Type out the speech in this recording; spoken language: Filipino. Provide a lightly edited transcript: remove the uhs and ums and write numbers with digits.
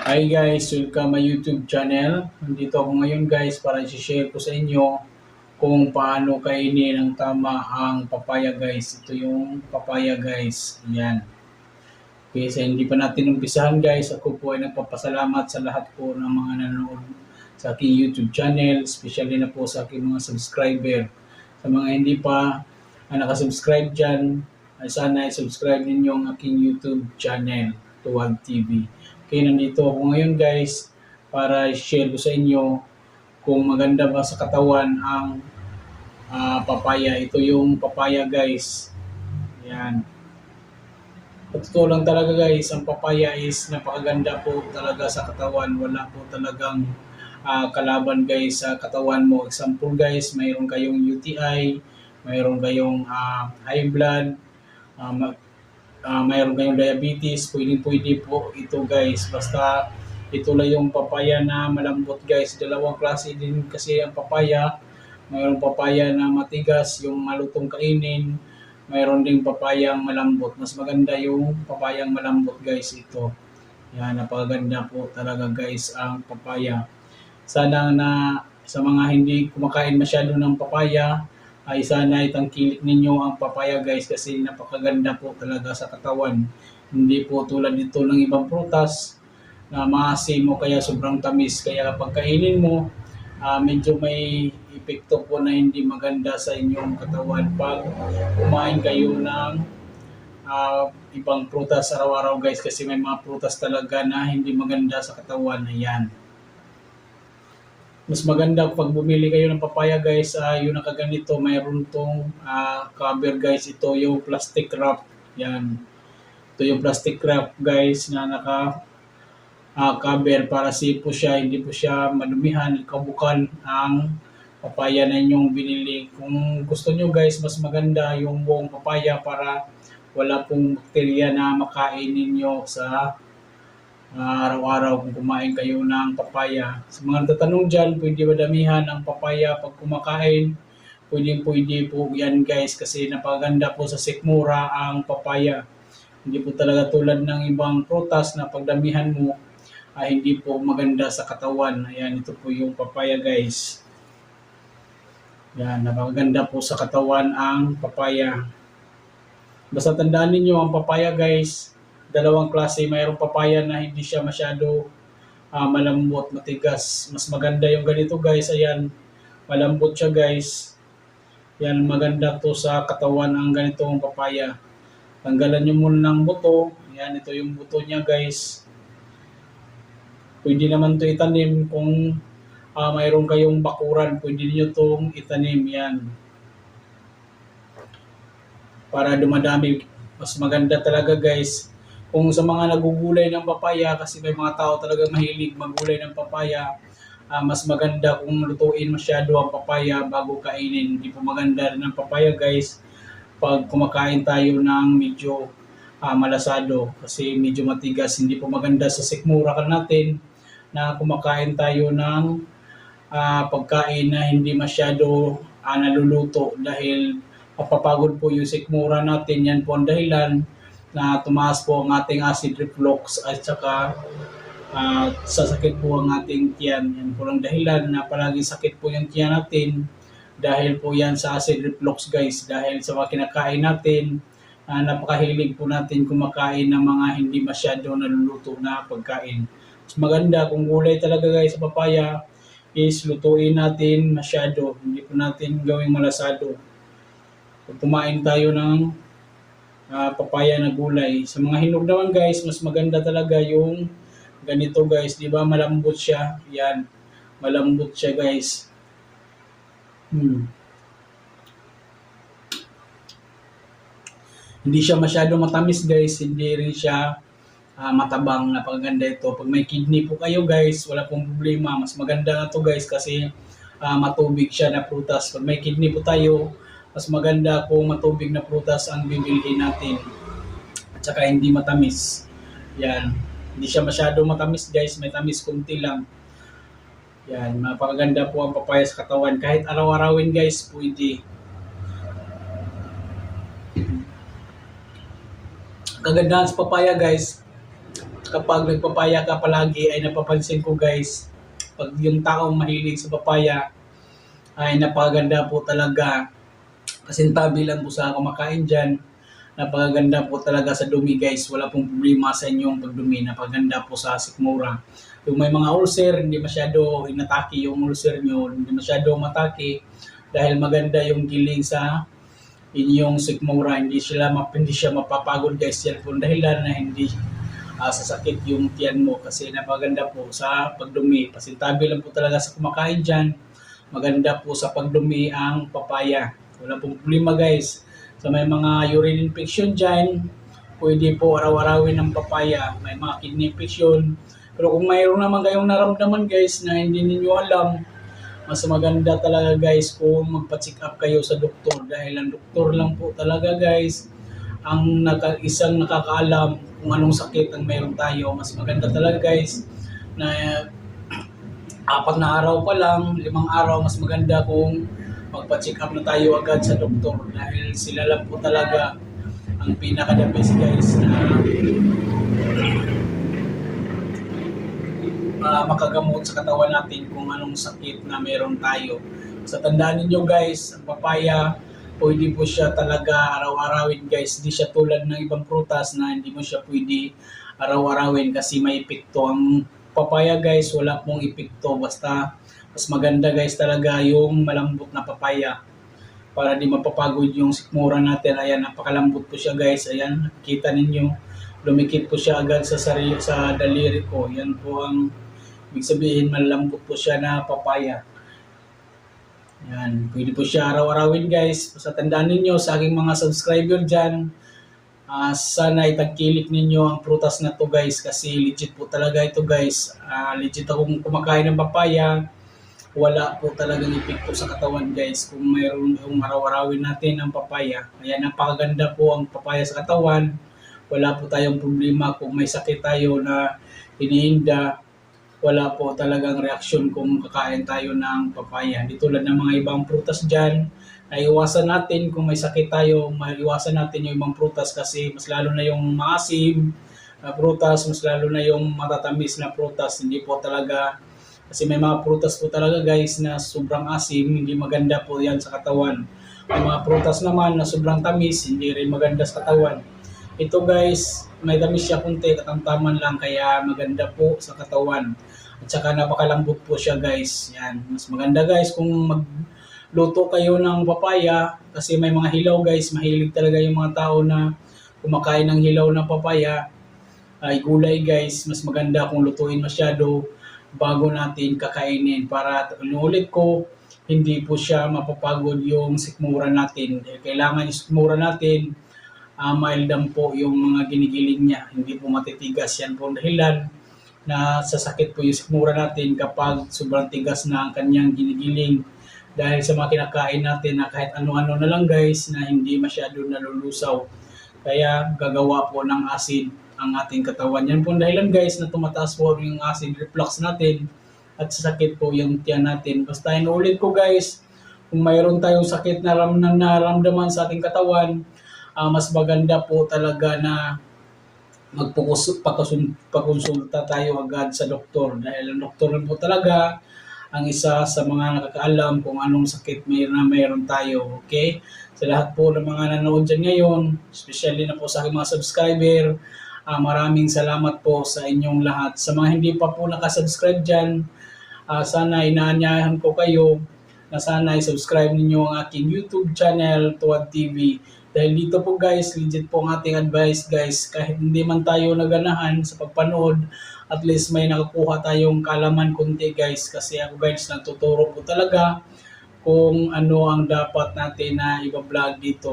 Hi guys, welcome my YouTube channel. Nandito ako ngayon guys para i-share ko sa inyo kung paano kainin ng tama ang papaya guys. Ito yung papaya guys. Yan. Okay, so hindi pa natin umpisahan guys. Ako po ay nagpapasalamat sa lahat po ng mga nanonood sa aking YouTube channel, especially na po sa aking mga subscriber. Sa mga hindi pa nakasubscribe dyan, ay sana i-subscribe ninyo ang aking YouTube channel, Tuwag TV. Okay, nandito ako ngayon guys para i-share ko sa inyo kung maganda ba sa katawan ang papaya. Ito yung papaya guys. Yan. Totoo lang talaga guys, ang papaya is napakaganda po talaga sa katawan. Wala po talagang kalaban guys sa katawan mo. Example guys, mayroon kayong UTI, mayroon kayong high blood, mayroon kayong diabetes, pwede po ito guys. Basta ito lang yung papaya na malambot guys. Dalawang klase din kasi ang papaya. Mayroong papaya na matigas, yung malutong kainin. Mayroon ding papayang malambot. Mas maganda yung papayang malambot guys ito. Yan, napakaganda po talaga guys ang papaya. Sana na sa mga hindi kumakain masyado ng papaya, ay sana itangkilik ninyo ang papaya guys kasi napakaganda po talaga sa katawan. Hindi po tulad dito ng ibang prutas na maasim o kaya sobrang tamis. Kaya kapag kainin mo, medyo may epekto po na hindi maganda sa inyong katawan pag kumain kayo ng ibang prutas araw-araw guys kasi may mga prutas talaga na hindi maganda sa katawan. Ayan. Mas maganda pag bumili kayo ng papaya guys, yung nakaganito, mayroon tong cover guys. Ito yung plastic wrap. Yan. Ito yung plastic wrap guys na naka cover para safe po siya, hindi po siya madumihan, kabukan ang papaya na inyong binili. Kung gusto nyo guys, mas maganda yung buong papaya para wala pong bakterya na makain ninyo sa araw-araw kung kumain kayo ng papaya. Sa mga tatanong dyan, pwede ba damihan ang papaya pag kumakain? Pwede po yan guys kasi napaganda po sa sikmura ang papaya. Hindi po talaga tulad ng ibang prutas na pagdamihan mo ay hindi po maganda sa katawan. Ayan, ito po yung papaya guys. Yan, napakaganda po sa katawan ang papaya. Basta tandaan ninyo ang papaya guys, dalawang klase. Mayroong papaya na hindi siya masyado malambot, matigas. Mas maganda yung ganito guys. Ayan, malambot siya guys. Yan, maganda to sa katawan ang ganitong papaya. Tanggalan nyo muna ng buto. Ayan, ito yung buto niya guys. Pwede naman to itanim kung mayroon kayong bakuran. Pwede niyo itong itanim yan. Para dumadami. Mas maganda talaga guys. Kung sa mga nagugulay ng papaya, kasi may mga tao talaga mahilig magulay ng papaya, mas maganda kung lutuin masyado ang papaya bago kainin. Hindi po maganda rin ang papaya guys pag kumakain tayo ng medyo malasado kasi medyo matigas. Hindi po maganda sa sikmura ka natin na kumakain tayo ng pagkain na hindi masyado naluluto dahil mapapagod po yung sikmura natin. Yan po ang dahilan na tumaas po ang ating acid reflux at saka sasakit po ang ating tiyan. Yan po ang dahilan na palaging sakit po yung tiyan natin dahil po yan sa acid reflux guys. Dahil sa mga kinakain natin, napakahilig po natin kumakain ng mga hindi masyado naluluto na pagkain. Mas maganda kung gulay talaga guys sa papaya is lutuin natin masyado. Hindi po natin gawing malasado. Kung kumain tayo ng papaya na gulay. Sa mga hinog naman guys, mas maganda talaga yung ganito guys. Di ba malambot siya? Yan. Malambot siya guys. Hindi siya masyado matamis guys. Hindi rin siya matabang. Napakaganda ito. Pag may kidney po kayo guys, wala pong problema. Mas maganda na to guys kasi matubig siya na prutas. Pag may kidney po tayo, mas maganda kung matubig na prutas ang bibilhin natin. At saka hindi matamis. Yan. Hindi siya masyado matamis guys. May tamis kunti lang. Yan. Napakaganda po ang papaya sa katawan. Kahit araw-arawin guys, pwede. Kagandahan sa papaya guys, kapag nagpapaya ka palagi ay napapansin ko guys, pag yung taong mahilig sa papaya ay napakaganda po talaga. Kasintabi lang po sa kumakain dyan, napakaganda po talaga sa dumi guys. Wala pong problema sa inyong pagdumi. Napakaganda po sa sikmura. Yung may mga ulcer, hindi masyado inatake yung ulcer nyo. Hindi masyado matake dahil maganda yung giling sa inyong sikmura. Hindi siya mapapagod guys. Yan po dahilan na hindi sasakit yung tiyan mo kasi napaganda po sa pagdumi. Pasintabi lang po talaga sa kumakain dyan. Maganda po sa pagdumi ang papaya. Wala pong problema guys. Sa may mga urine infection dyan, pwede po araw-arawin ng papaya. May mga kidney infection. Pero kung mayroon naman kayong naramdaman guys na hindi ninyo alam, mas maganda talaga guys kung magpa-check up kayo sa doktor. Dahil ang doktor lang po talaga guys ang isang nakakaalam kung anong sakit ang meron tayo. Mas maganda talaga guys na 4 na araw pa lang, 5 araw, mas maganda kung magpa-check up na tayo agad sa doktor. Dahil sila lang po talaga ang pinaka-the best guys na makagamot sa katawan natin kung anong sakit na meron tayo. Sa tandaan ninyo guys, ang papaya, pwede po siya talaga araw-arawin guys. Hindi siya tulad ng ibang prutas na hindi mo siya pwede araw-arawin kasi may epekto. Ang papaya guys, wala pong epekto. Basta mas maganda guys talaga yung malambot na papaya para di mapapagod yung sikmura natin. Ayan, napakalambot po siya guys. Ayan, kita ninyo. Lumikit po siya agad sa daliri ko. Yan po ang ibig sabihin, malambot po siya na papaya. Yan, pwede po siya araw-arawin guys. Sa tandaan ninyo, sa aking mga subscriber dyan, sana itagkilik ninyo ang prutas na to guys kasi legit po talaga ito guys. Legit akong kumakain ng papaya. Wala po talagang epekto sa katawan guys kung mayroon yung araw-arawin natin ang papaya. Kaya napakaganda po ang papaya sa katawan. Wala po tayong problema kung may sakit tayo na iniinda. Wala po talagang reaksyon kung kakain tayo ng papaya. Di tulad ng mga ibang prutas dyan, na iwasan natin kung may sakit tayo, maiwasan natin yung ibang prutas kasi mas lalo na yung maasim na prutas, mas lalo na yung matatamis na prutas. Hindi po talaga, kasi may mga prutas po talaga guys na sobrang asim, hindi maganda po yan sa katawan. May mga prutas naman na sobrang tamis, hindi rin maganda sa katawan. Ito guys, may tamis siya kunti, katamtaman lang, kaya maganda po sa katawan. At saka napakalambot po siya guys. Yan, mas maganda guys kung magluto kayo ng papaya kasi may mga hilaw guys. Mahilig talaga yung mga tao na kumakain ng hilaw na papaya. Ay gulay guys, mas maganda kung lutuin masyado bago natin kakainin. Para ulit ko, hindi po siya mapapagod yung sikmura natin. Kailangan yung sikmura natin mild lang po yung mga ginigiling niya, hindi po matitigas. Yan po ang dahilan na sasakit po yung sikmura natin kapag sobrang tigas na ang kanyang ginigiling. Dahil sa mga kinakain natin na kahit ano-ano na lang guys na hindi masyado nalulusaw. Kaya gagawa po ng acid ang ating katawan. Yan po ang dahilan guys na tumataas po yung acid reflux natin at sasakit po yung tiyan natin. Basta inuulit ko guys, kung mayroon tayong sakit na naramdaman sa ating katawan, mas maganda po talaga na magpakonsulta tayo agad sa doktor dahil ang doktor po talaga ang isa sa mga nakakaalam kung anong sakit mayroon tayo. Okay? Sa lahat po ng mga nanood dyan ngayon, especially na po sa aking mga subscriber, maraming salamat po sa inyong lahat. Sa mga hindi pa po nakasubscribe dyan, sana inaanyahan ko kayo na sana i-subscribe ninyo ang aking YouTube channel, Tuwad TV. Dahil dito po guys, legit po ang ating advice guys. Kahit hindi man tayo naganahan sa pagpanood, at least may nakakuha tayong kalaman konti guys. Kasi ako guys, nagtuturo po talaga kung ano ang dapat natin na i-vlog dito.